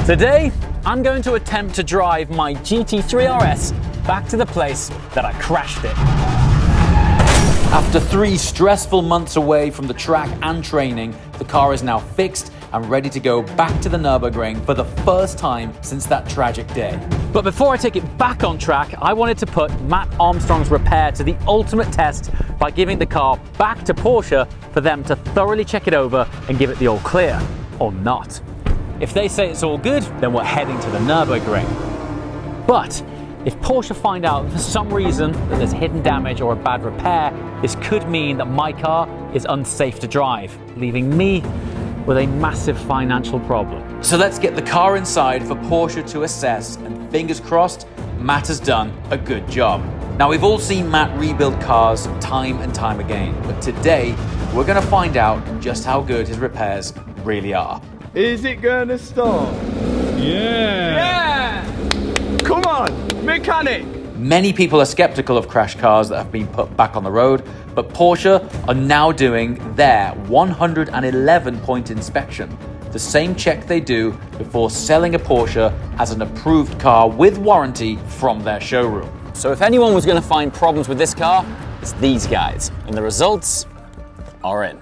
Today, I'm going to attempt to drive my GT3 RS back to the place that I crashed it. After 3 stressful months away from the track and training, the car is now fixed and ready to go back to the Nurburgring for the first time since that tragic day. But before I take it back on track, I wanted to put Mat Armstrong's repair to the ultimate test by giving the car back to Porsche for them to thoroughly check it over and give it the all clear, or not. If they say it's all good, then we're heading to the Nurburgring. But if Porsche find out for some reason that there's hidden damage or a bad repair, this could mean that my car is unsafe to drive, leaving me with a massive financial problem. So let's get the car inside for Porsche to assess, and fingers crossed, Matt has done a good job. Now, we've all seen Matt rebuild cars time and time again, but today we're going to find out just how good his repairs really are. Is it going to start? Yeah! Come on, mechanic! Many people are skeptical of crash cars that have been put back on the road, but Porsche are now doing their 111-point inspection, the same check they do before selling a Porsche as an approved car with warranty from their showroom. So if anyone was going to find problems with this car, it's these guys, and the results are in.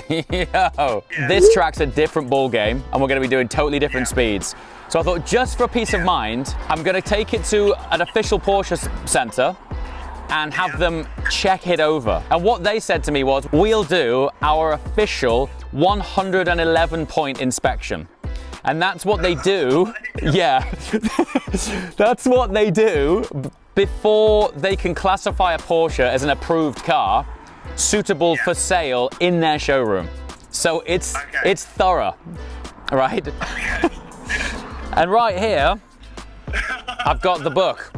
Yo, this track's a different ball game, and we're going to be doing totally different speeds. So I thought, just for peace of mind, I'm going to take it to an official Porsche center and have them check it over. And what they said to me was, we'll do our official 111-point inspection. And that's what they do. Yeah, that's what they do before they can classify a Porsche as an approved car suitable for sale in their showroom. So it's thorough, right? And right here, I've got the book.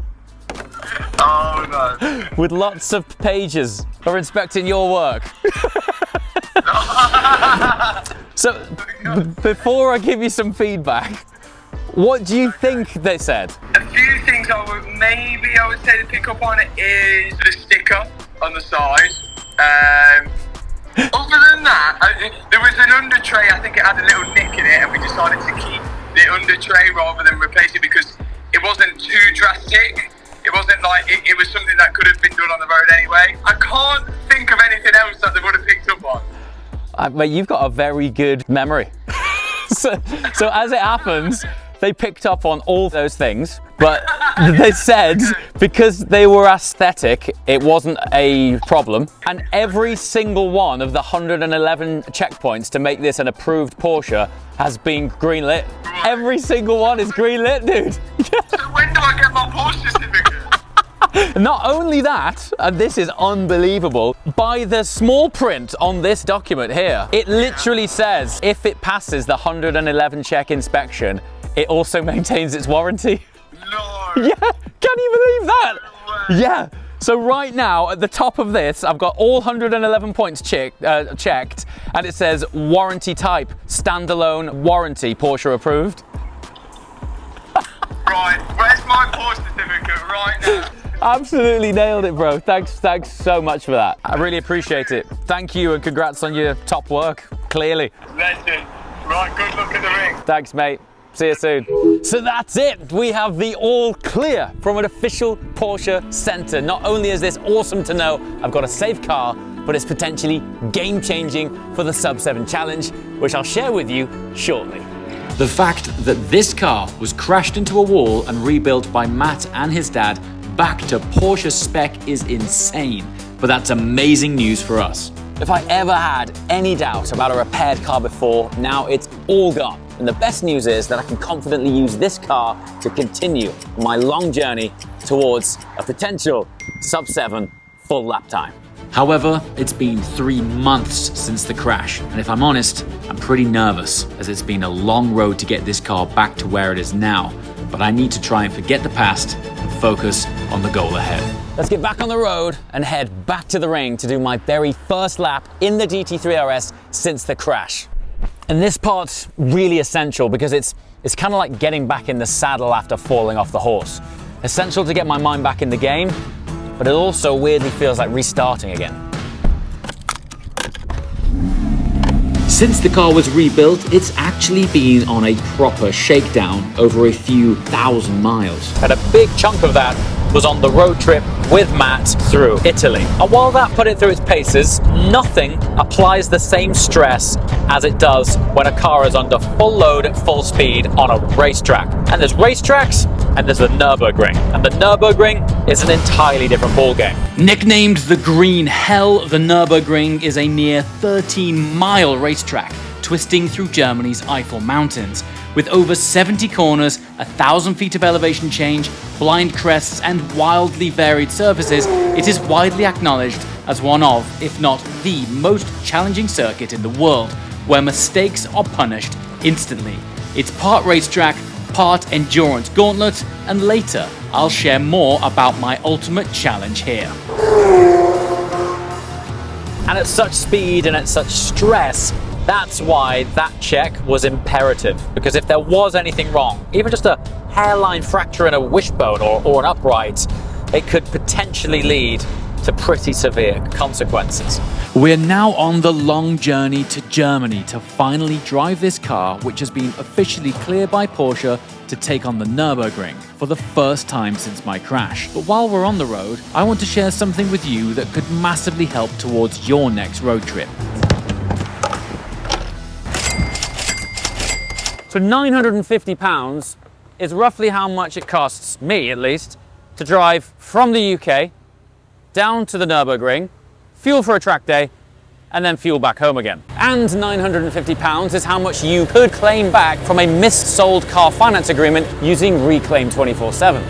Oh no. With lots of pages for inspecting your work. So, before I give you some feedback, what do you think they said? A few things I would say to pick up on it is the sticker on the side. Other than that, there was an under tray. I think it had a little nick in it, and we decided to keep the under tray rather than replace it because it wasn't too drastic. It wasn't like it was something that could have been done on the road anyway. I can't think of anything else that they would have picked up on. Mate, you've got a very good memory. so as it happens, they picked up on all those things, but they said because they were aesthetic, it wasn't a problem. And every single one of the 111 checkpoints to make this an approved Porsche has been greenlit. Every single one is greenlit, dude. So when do I get my Porsche certificate? Not only that, and this is unbelievable, by the small print on this document here, it literally says if it passes the 111 check inspection, it also maintains its warranty. No. Yeah, can you believe that? No way. Yeah. So right now, at the top of this, I've got all 111 points checked, and it says warranty type, standalone warranty, Porsche approved. Right, where's my Porsche certificate right now? Absolutely nailed it, bro. Thanks so much for that. I really appreciate it. Thank you, and congrats on your top work, clearly. Legend. Right, good luck in the ring. Thanks, mate. See you soon. So that's it. We have the all clear from an official Porsche center. Not only is this awesome to know I've got a safe car, but it's potentially game-changing for the Sub-7 Challenge, which I'll share with you shortly. The fact that this car was crashed into a wall and rebuilt by Matt and his dad back to Porsche spec is insane, but that's amazing news for us. If I ever had any doubt about a repaired car before, now it's all gone. And the best news is that I can confidently use this car to continue my long journey towards a potential Sub-7 full lap time. However, it's been 3 months since the crash, and if I'm honest, I'm pretty nervous as it's been a long road to get this car back to where it is now, but I need to try and forget the past and focus on the goal ahead. Let's get back on the road and head back to the ring to do my very first lap in the GT3 RS since the crash. And this part's really essential because it's kind of like getting back in the saddle after falling off the horse. Essential to get my mind back in the game, but it also weirdly feels like restarting again. Since the car was rebuilt, it's actually been on a proper shakedown over a few thousand miles. And a big chunk of that was on the road trip with Matt through Italy. And while that put it through its paces, nothing applies the same stress as it does when a car is under full load at full speed on a racetrack. And there's racetracks, and there's the Nurburgring. And the Nurburgring is an entirely different ballgame. Nicknamed the Green Hell, the Nurburgring is a near 13-mile racetrack twisting through Germany's Eifel Mountains. With over 70 corners, 1,000 feet of elevation change, blind crests, and wildly varied surfaces, it is widely acknowledged as one of, if not the most challenging circuit in the world, where mistakes are punished instantly. It's part racetrack, part endurance gauntlet, and later I'll share more about my ultimate challenge here. And at such speed and at such stress, that's why that check was imperative. Because if there was anything wrong, even just a hairline fracture in a wishbone or an upright, it could potentially lead to pretty severe consequences. We're now on the long journey to Germany to finally drive this car, which has been officially cleared by Porsche to take on the Nürburgring for the first time since my crash. But while we're on the road, I want to share something with you that could massively help towards your next road trip. So £950 is roughly how much it costs me, at least, to drive from the UK down to the Nürburgring, fuel for a track day, and then fuel back home again. And £950 is how much you could claim back from a mis-sold car finance agreement using Reclaim 24/7.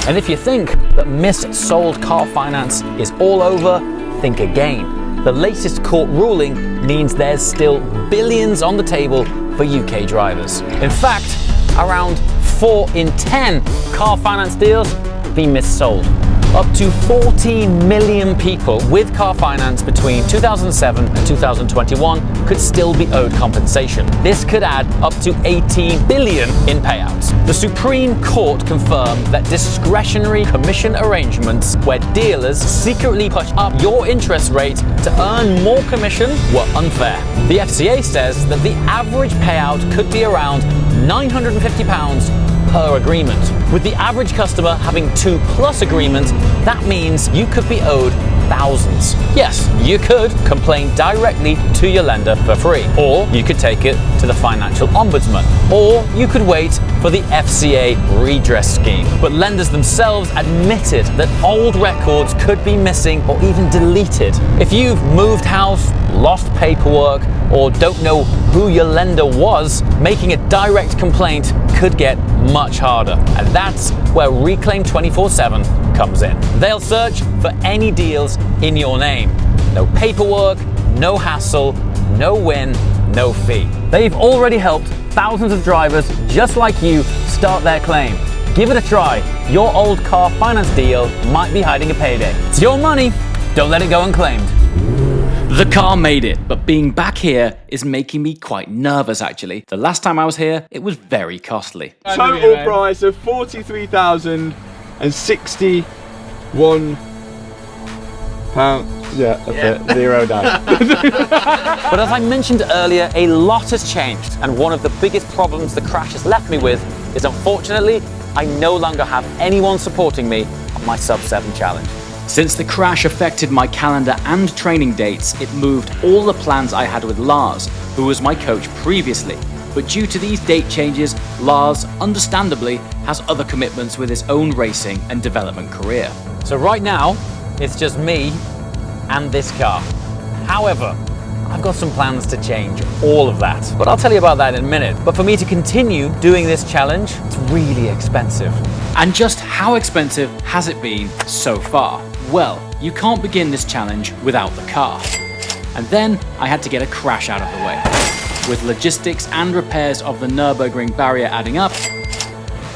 And if you think that mis-sold car finance is all over, think again. The latest court ruling means there's still billions on the table for UK drivers. In fact, around 4 in 10 car finance deals have been mis-sold. Up to 14 million people with car finance between 2007 and 2021 could still be owed compensation. This could add up to 18 billion in payouts. The Supreme Court confirmed that discretionary commission arrangements where dealers secretly push up your interest rate to earn more commission were unfair. The FCA says that the average payout could be around £950 per agreement. With the average customer having 2+ agreements, that means you could be owed thousands. Yes, you could complain directly to your lender for free, or you could take it to the Financial Ombudsman, or you could wait for the FCA redress scheme. But lenders themselves admitted that old records could be missing or even deleted. If you've moved house, lost paperwork, or don't know who your lender was, making a direct complaint could get much harder. And that's where Reclaim 24/7 comes in. They'll search for any deals in your name. No paperwork, no hassle, no win, no fee. They've already helped thousands of drivers just like you start their claim. Give it a try. Your old car finance deal might be hiding a payday. It's your money. Don't let it go unclaimed. The car made it, but being back here is making me quite nervous actually. The last time I was here, it was very costly. Total price of £43,061. Yeah, that's it. Zero down. But as I mentioned earlier, a lot has changed, and one of the biggest problems the crash has left me with is, unfortunately, I no longer have anyone supporting me on my sub-7 challenge. Since the crash affected my calendar and training dates, it moved all the plans I had with Lars, who was my coach previously. But due to these date changes, Lars, understandably, has other commitments with his own racing and development career. So right now, it's just me and this car. However, I've got some plans to change all of that, but I'll tell you about that in a minute. But for me to continue doing this challenge, it's really expensive. And just how expensive has it been so far? Well, you can't begin this challenge without the car. And then I had to get a crash out of the way. With logistics and repairs of the Nürburgring barrier adding up,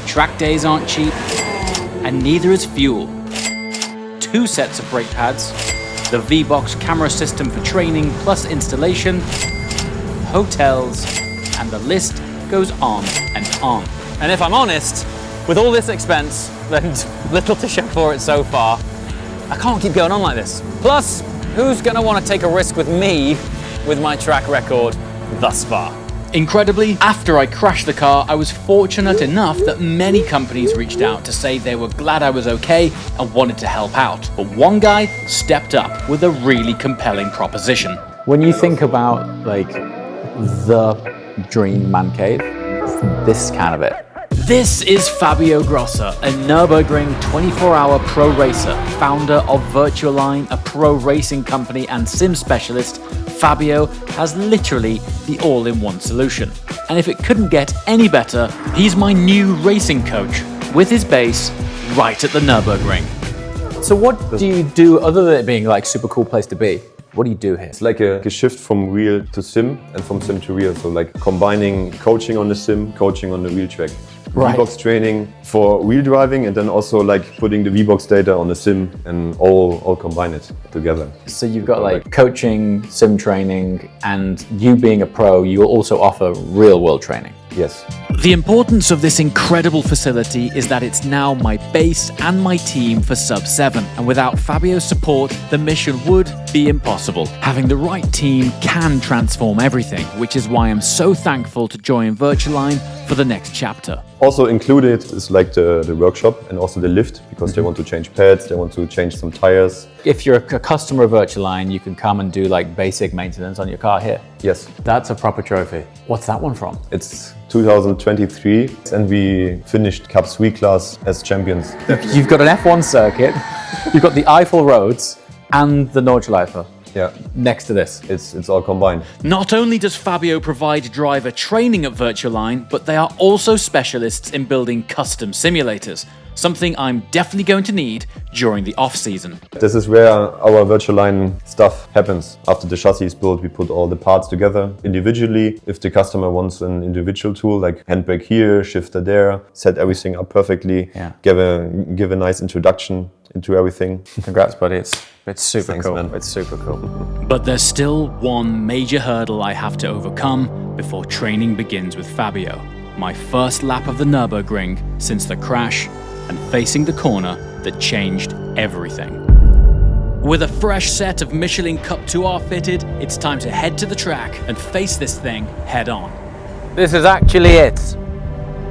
track days aren't cheap, and neither is fuel. 2 sets of brake pads, the V-Box camera system for training plus installation, hotels, and the list goes on and on. And if I'm honest, with all this expense and little to show for it so far, I can't keep going on like this. Plus, who's gonna want to take a risk with me with my track record thus far. Incredibly, after I crashed the car, I was fortunate enough that many companies reached out to say they were glad I was okay and wanted to help out. But one guy stepped up with a really compelling proposition. When you think about like the dream man cave, this is kind of it. This is Fabio Grossa, a Nurburgring 24-hour pro racer, founder of Virtualine, a pro racing company and sim specialist. Fabio has literally the all-in-one solution. And if it couldn't get any better, he's my new racing coach, with his base right at the Nurburgring. So what do you do other than it being like super cool place to be? What do you do here? It's like a shift from real to sim and from sim to real. So like combining coaching on the sim, coaching on the real track. Right. V-Box training for wheel driving and then also like putting the V-Box data on the sim and all combine it together. So you've got like coaching, sim training, and you being a pro, you will also offer real world training. Yes. The importance of this incredible facility is that it's now my base and my team for Sub 7, and without Fabio's support, the mission would be impossible. Having the right team can transform everything, which is why I'm so thankful to join Virtualine for the next chapter. Also included is like the workshop and also the lift because they want to change pads, they want to change some tires. If you're a customer of Virtualine, you can come and do like basic maintenance on your car here. Yes. That's a proper trophy. What's that one from? It's 2023 and we finished Cup 3 class as champions. You've got an F1 circuit, you've got the Eiffel roads and the Nordschleife. Yeah. Next to this. It's all combined. Not only does Fabio provide driver training at Virtualine, but they are also specialists in building custom simulators, something I'm definitely going to need during the off-season. This is where our Virtualine stuff happens. After the chassis is built, we put all the parts together individually. If the customer wants an individual tool, like handbrake here, shifter there, set everything up perfectly, give a nice introduction into everything. Congrats, buddy. It's super Thanks, cool. man. It's super cool. But there's still one major hurdle I have to overcome before training begins with Fabio. My first lap of the Nurburgring since the crash and facing the corner that changed everything. With a fresh set of Michelin Cup 2R fitted, it's time to head to the track and face this thing head on. This is actually it.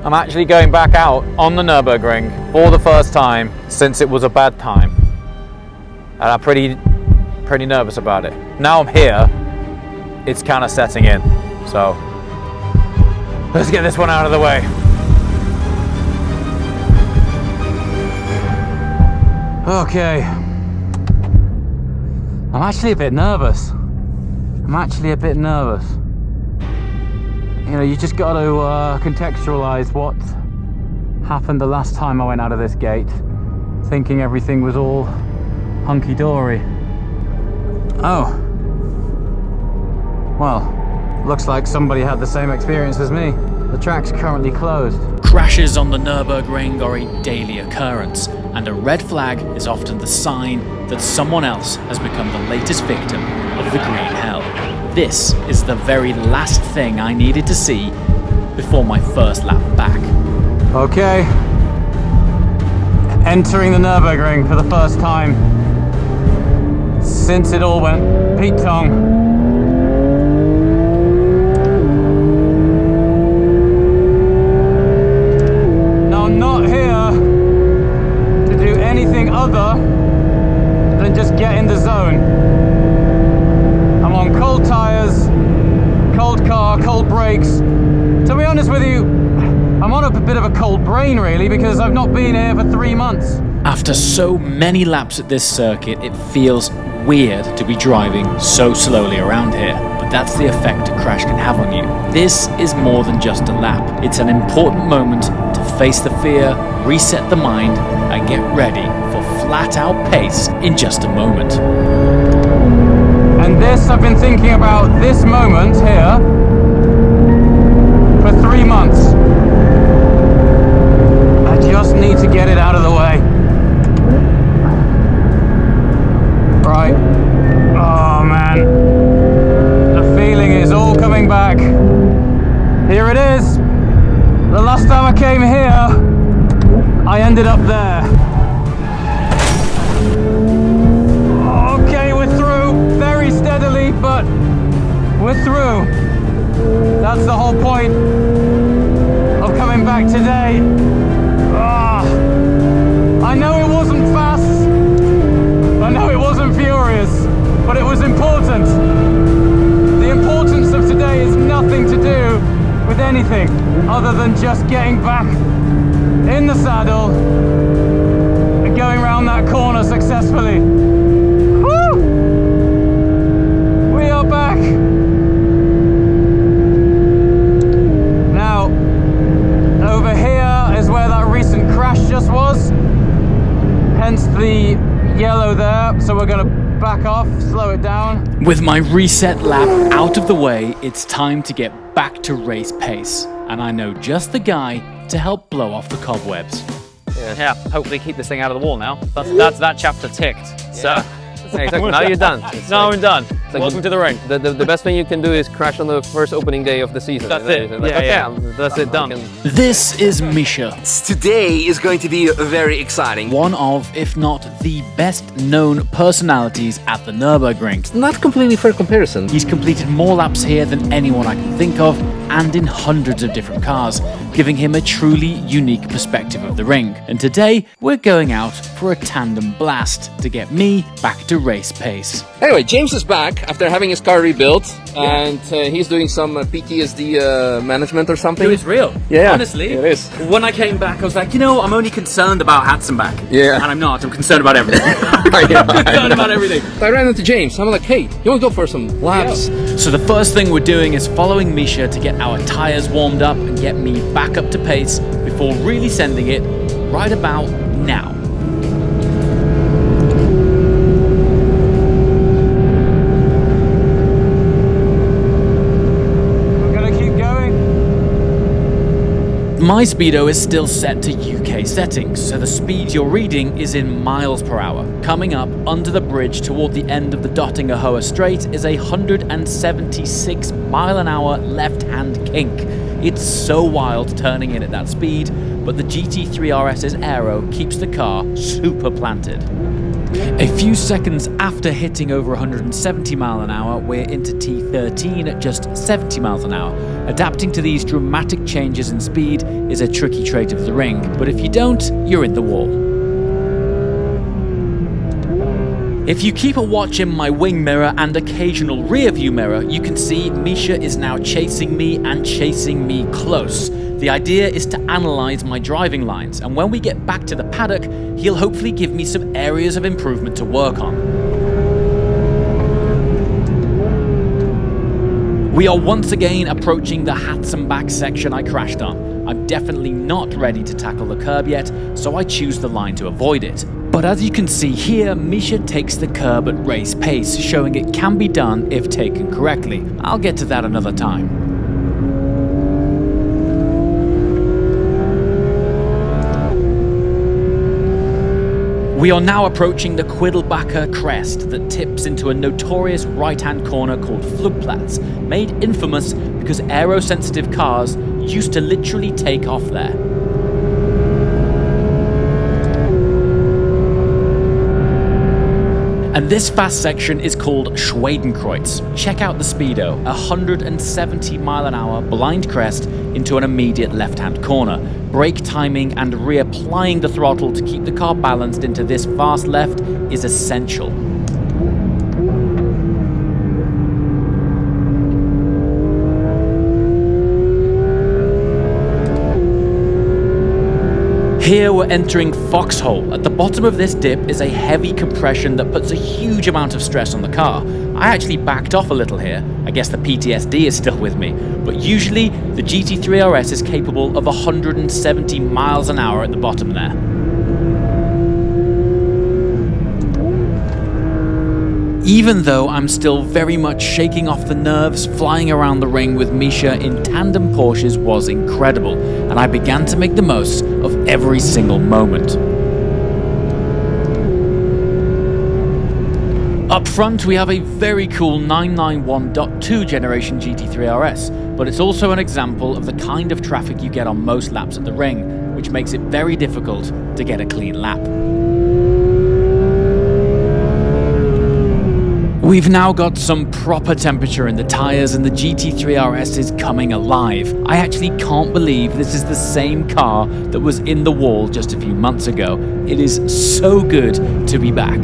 I'm actually going back out on the Nurburgring for the first time since it was a bad time. And I'm pretty nervous about it. Now I'm here, it's kind of setting in. So let's get this one out of the way. Okay. I'm actually a bit nervous. You know, you just got to contextualize what happened the last time I went out of this gate, thinking everything was all hunky-dory. Oh. Well, looks like somebody had the same experience as me. The track's currently closed. Crashes on the Nurburgring are a daily occurrence, and a red flag is often the sign that someone else has become the latest victim of the green hell. This is the very last thing I needed to see before my first lap back. Okay. Entering the Nurburgring for the first time since it all went Pete-tong. Now I'm not here to do anything other than just get in the zone. I'm on cold tires, cold car, cold brakes. To be honest with you, I'm on a bit of a cold brain really because I've not been here for 3 months. After so many laps at this circuit, it feels weird to be driving so slowly around here. But that's the effect a crash can have on you. This is more than just a lap. It's an important moment to face the fear, reset the mind, and get ready for flat-out pace in just a moment. And this, I've been thinking about this moment here for 3 months. I just need to get it out of the way. Right. Oh man. The feeling is all coming back. Here it is. The last time I came here, I ended up there. Okay, we're through. Very steadily, but we're through. That's the whole point of coming back today. I know it wasn't fast, I know it wasn't furious, but it was important. The importance of today is nothing to do with anything other than just getting back in the saddle and going around that corner successfully. Woo! We are back. Now, over here is where that recent crash just was, hence the yellow there, so we're going to back off, slow it down. With my reset lap out of the way, it's time to get back to race pace, and I know just the guy to help blow off the cobwebs. Yeah, hopefully keep this thing out of the wall now. That's that chapter ticked. So Now you're done. now I'm done. like Welcome to the ring. The best thing you can do is crash on the first opening day of the season. That's it. Like, Yeah, okay, that's it, done. This is Misha, Today is going to be very exciting. one of, if not the best known personalities at the Nurburgring. Not completely fair comparison. He's completed more laps here than anyone I can think of, and in hundreds of different cars, giving him a truly unique perspective of the ring. And today, we're going out for a tandem blast to get me back to race pace. Anyway, James is back after having his car rebuilt, and he's doing some PTSD management or something. It was real. Yeah, Honestly, it is. when I came back, I was like, I'm only concerned about hats and back. Yeah. And I'm not. I'm concerned about everything. I'm concerned about everything. I ran into James. I'm like, hey, you want to go for some laps? So the first thing we're doing is following Misha to get our tyres warmed up and get me back up to pace before really sending it right about now. My speedo is still set to UK settings, so the speed you're reading is in miles per hour. Coming up under the bridge toward the end of the Dottingerhoe Strait is a 176 mile an hour left-hand kink. It's so wild turning in at that speed, but the GT3 RS's aero keeps the car super planted. A few seconds after hitting over 170 mile an hour, we're into T13 at just 70 miles an hour. Adapting to these dramatic changes in speed is a tricky trait of the ring, but if you don't, you're in the wall. If you keep a watch in my wing mirror and occasional rear view mirror, you can see Misha is now chasing me and chasing me close. The idea is to analyse my driving lines, and when we get back to the paddock, he'll hopefully give me some areas of improvement to work on. We are once again approaching the hats and back section I crashed on. I'm definitely not ready to tackle the curb yet, so I choose the line to avoid it. But as you can see here, Misha takes the curb at race pace, showing it can be done if taken correctly. I'll get to that another time. We are now approaching the Quiddelbacher crest that tips into a notorious right-hand corner called Flugplatz, made infamous because aero-sensitive cars used to literally take off there. And this fast section is called Schwedenkreuz. Check out the speedo, 170 mile an hour blind crest into an immediate left-hand corner. Brake timing and reapplying the throttle to keep the car balanced into this fast left is essential. Here we're entering Foxhole. At the bottom of this dip is a heavy compression that puts a huge amount of stress on the car. I actually backed off a little here. I guess the PTSD is still with me. But usually the GT3 RS is capable of 170 miles an hour at the bottom there. Even though I'm still very much shaking off the nerves, flying around the ring with Misha in tandem Porsches was incredible, and I began to make the most of every single moment. Up front we have a very cool 991.2 generation GT3 RS, but it's also an example of the kind of traffic you get on most laps at the ring, which makes it very difficult to get a clean lap. We've now got some proper temperature in the tyres and the GT3 RS is coming alive. I actually can't believe this is the same car that was in the wall just a few months ago. It is so good to be back.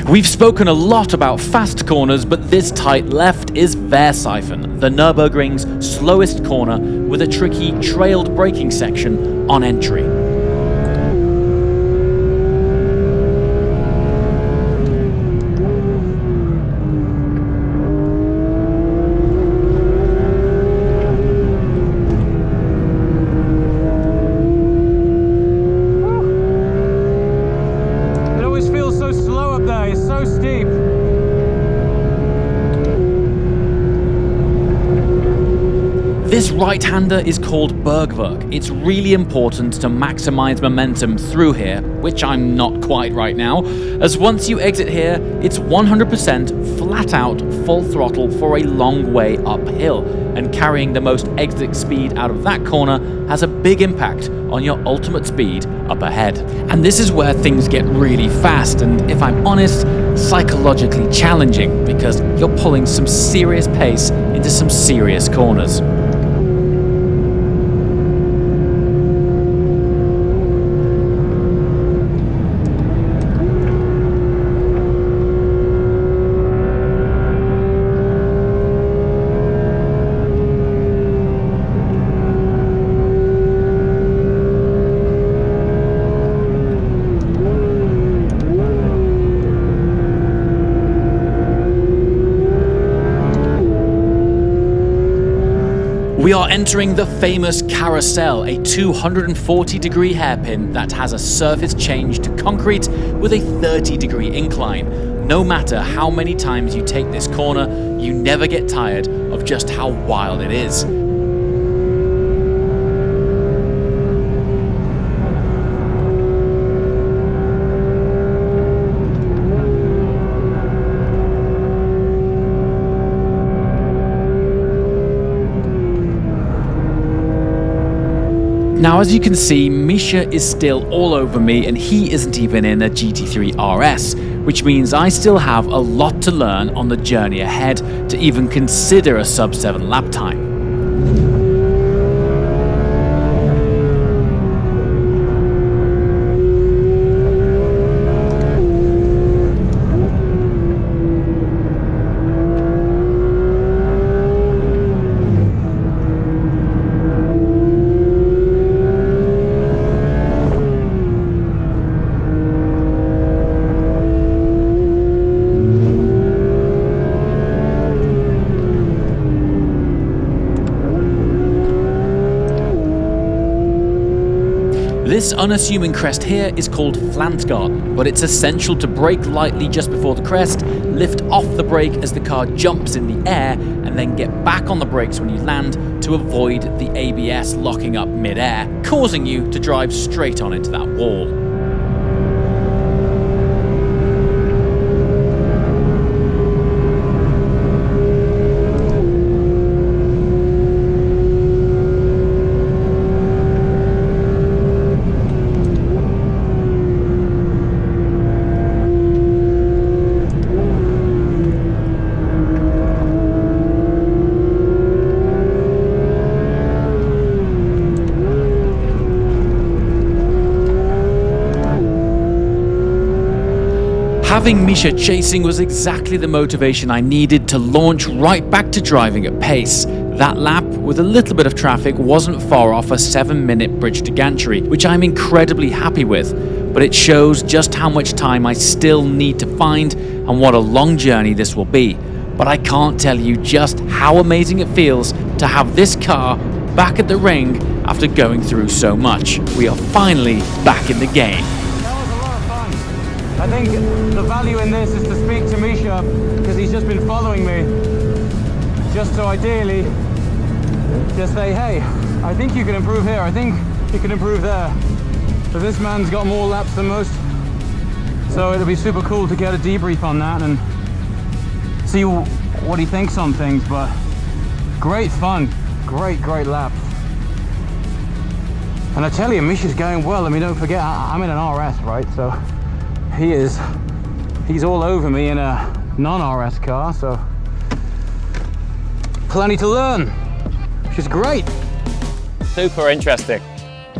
We've spoken a lot about fast corners, but this tight left is Versiphon, the Nurburgring's slowest corner with a tricky trailed braking section on entry. This right-hander is called Bergwerk. It's really important to maximize momentum through here, which I'm not quite right now, as once you exit here, it's 100% flat out full throttle for a long way uphill, and carrying the most exit speed out of that corner has a big impact on your ultimate speed up ahead. And this is where things get really fast, and if I'm honest, psychologically challenging, because you're pulling some serious pace into some serious corners. We are entering the famous carousel, a 240-degree hairpin that has a surface change to concrete with a 30-degree incline. No matter how many times you take this corner, you never get tired of just how wild it is. Now, as you can see, Misha is still all over me and he isn't even in a GT3 RS, which means I still have a lot to learn on the journey ahead to even consider a sub-7 lap time. This unassuming crest here is called Flantgarden, but it's essential to brake lightly just before the crest, lift off the brake as the car jumps in the air, and then get back on the brakes when you land to avoid the ABS locking up mid-air, causing you to drive straight on into that wall. Having Misha chasing was exactly the motivation I needed to launch right back to driving at pace. That lap, with a little bit of traffic, wasn't far off a 7-minute bridge to gantry, which I'm incredibly happy with, but it shows just how much time I still need to find and what a long journey this will be. But I can't tell you just how amazing it feels to have this car back at the ring after going through so much. We are finally back in the game. I think the value in this is to speak to Misha because he's just been following me. Just to ideally just say, hey, I think you can improve here, I think you can improve there. So this man's got more laps than most. So it'll be super cool to get a debrief on that and see what he thinks on things, but great fun, great lap. And I tell you, Misha's going well. I mean, don't forget, I'm in an RS, right? So he's all over me in a non-RS car, so plenty to learn, which is great. Super interesting.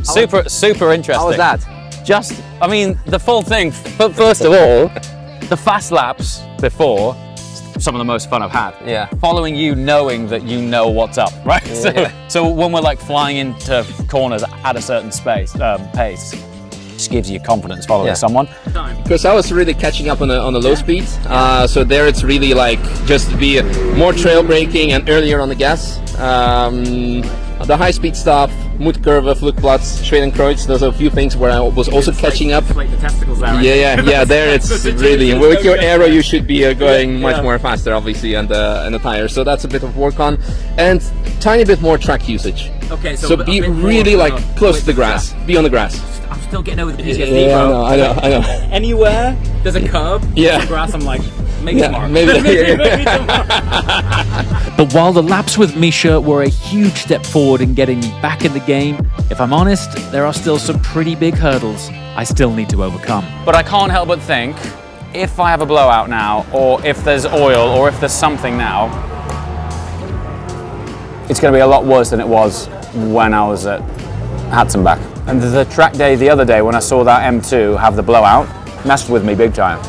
Super interesting. How was that? Just, I mean, the full thing, but first of all, the fast laps before, some of the most fun I've had. Yeah. Following you, knowing that you know what's up, right? Yeah. So when we're like flying into corners at a certain pace, just gives you confidence following someone. Because I was really catching up on the low speed, so there it's really like just to be more trail braking and earlier on the gas. The high speed stuff, Moedkurve, Vloekplatz, Schwedenkreuz, those are a few things where I was also catching up. Like the testicles there, right? Yeah, there it's really, with your aero you should be going much more faster obviously, and the tires, so that's a bit of work on, and tiny bit more track usage. Okay, so be really like close to the grass, be on the grass. I'm still getting over the PTSD, Yeah, bro. I know. Anywhere there's a curb, some grass, I'm like, maybe tomorrow. Maybe. But while the laps with Misha were a huge step forward in getting me back in the game, if I'm honest, there are still some pretty big hurdles I still need to overcome. But I can't help but think, if I have a blowout now, or if there's oil, or if there's something now, it's going to be a lot worse than it was when I was at Hatzenbach. And the track day the other day, when I saw that M2 have the blowout, messed with me big time.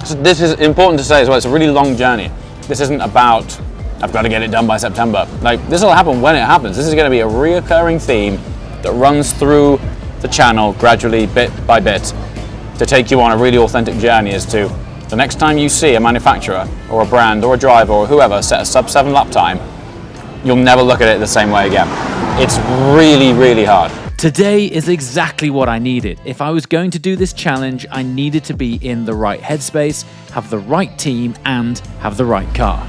So this is important to say as well, it's a really long journey. This isn't about, I've got to get it done by September. Like, this will happen when it happens. This is going to be a reoccurring theme that runs through the channel gradually, bit by bit, to take you on a really authentic journey as to the next time you see a manufacturer or a brand or a driver or whoever set a sub 7 lap time, you'll never look at it the same way again. It's really, really hard. Today is exactly what I needed. If I was going to do this challenge, I needed to be in the right headspace, have the right team, and have the right car.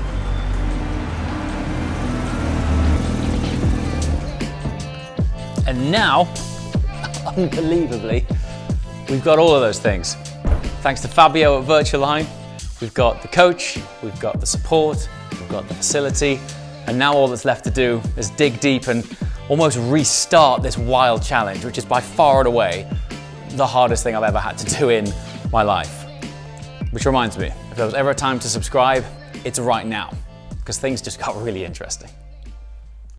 And now, unbelievably, we've got all of those things. Thanks to Fabio at Virtualine, we've got the coach, we've got the support, we've got the facility, and now all that's left to do is dig deep and almost restart this wild challenge, which is by far and away the hardest thing I've ever had to do in my life. Which reminds me, if there was ever a time to subscribe, it's right now, because things just got really interesting.